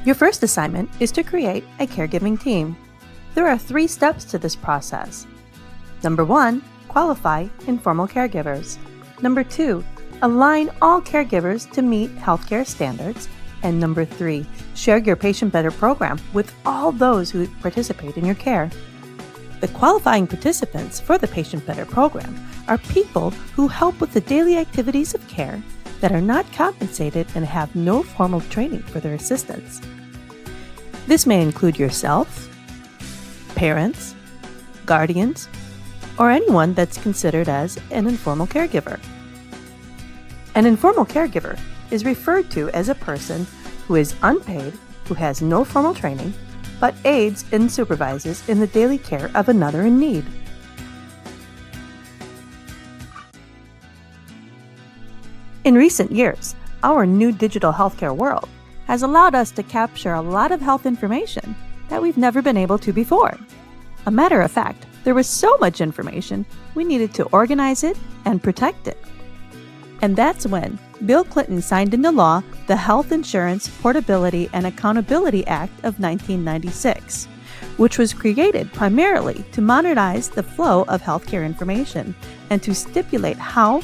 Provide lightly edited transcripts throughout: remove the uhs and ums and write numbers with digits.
Your first assignment is to create a caregiving team. There are 3 steps to this process. Number 1, qualify informal caregivers. Number 2, align all caregivers to meet healthcare standards. And number 3, share your Patient Better program with all those who participate in your care. The qualifying participants for the Patient Better program are people who help with the daily activities of care that are not compensated and have no formal training for their assistance. This may include yourself, parents, guardians, or anyone that's considered as an informal caregiver. An informal caregiver is referred to as a person who is unpaid, who has no formal training, but aids and supervises in the daily care of another in need. In recent years, our new digital healthcare world has allowed us to capture a lot of health information that we've never been able to before. A matter of fact, there was so much information, we needed to organize it and protect it. And that's when Bill Clinton signed into law the Health Insurance Portability and Accountability Act of 1996, which was created primarily to modernize the flow of healthcare information and to stipulate how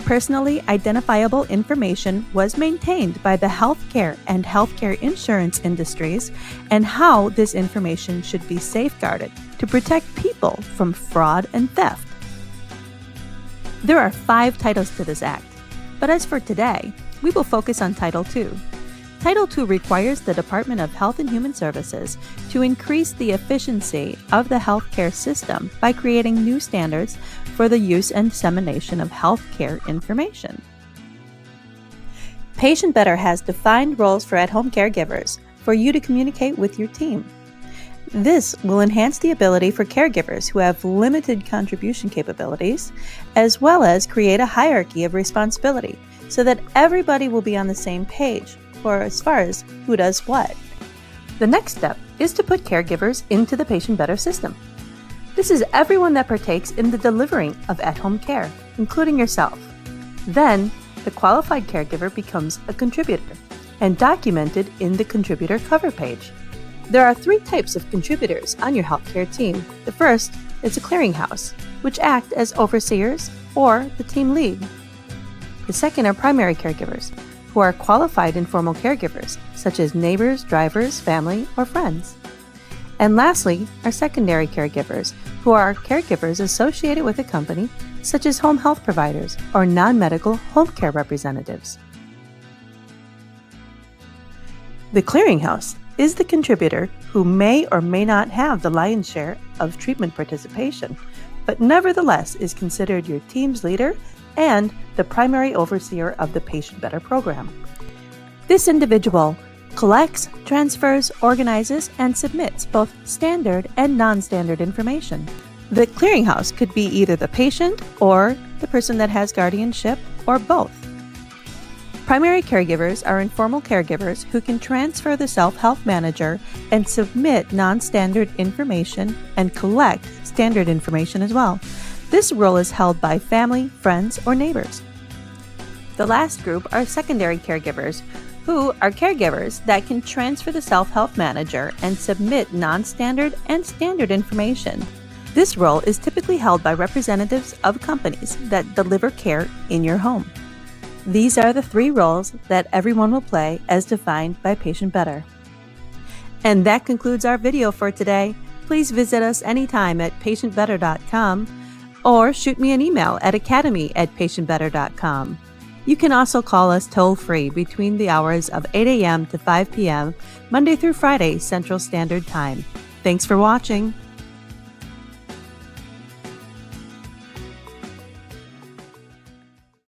personally identifiable information was maintained by the healthcare and healthcare insurance industries and how this information should be safeguarded to protect people from fraud and theft. There are 5 titles to this act, but as for today, we will focus on Title II. Title II requires the Department of Health and Human Services to increase the efficiency of the healthcare system by creating new standards for the use and dissemination of healthcare information. Patient Better has defined roles for at-home caregivers for you to communicate with your team. This will enhance the ability for caregivers who have limited contribution capabilities, as well as create a hierarchy of responsibility so that everybody will be on the same page for as far as who does what. The next step is to put caregivers into the Patient Better system. This is everyone that partakes in the delivering of at-home care, including yourself. Then, the qualified caregiver becomes a contributor and documented in the contributor cover page. There are 3 types of contributors on your healthcare team. The first is a clearinghouse, which act as overseers or the team lead. The second are primary caregivers, who are qualified informal caregivers, such as neighbors, drivers, family, or friends. And lastly are secondary caregivers, who are caregivers associated with a company, such as home health providers or non-medical home care representatives. The clearinghouse is the contributor who may or may not have the lion's share of treatment participation, but nevertheless is considered your team's leader and the primary overseer of the Patient Better program. This individual collects, transfers, organizes, and submits both standard and non-standard information. The clearinghouse could be either the patient or the person that has guardianship, or both. Primary caregivers are informal caregivers who can transfer the self-health manager and submit non-standard information and collect standard information as well. This role is held by family, friends, or neighbors. The last group are secondary caregivers, who are caregivers that can transfer the self-health manager and submit non-standard and standard information. This role is typically held by representatives of companies that deliver care in your home. These are the 3 roles that everyone will play as defined by Patient Better. And that concludes our video for today. Please visit us anytime at patientbetter.com or shoot me an email at academy@patientbetter.com. You can also call us toll-free between the hours of 8 a.m. to 5 p.m., Monday through Friday, Central Standard Time. Thanks for watching.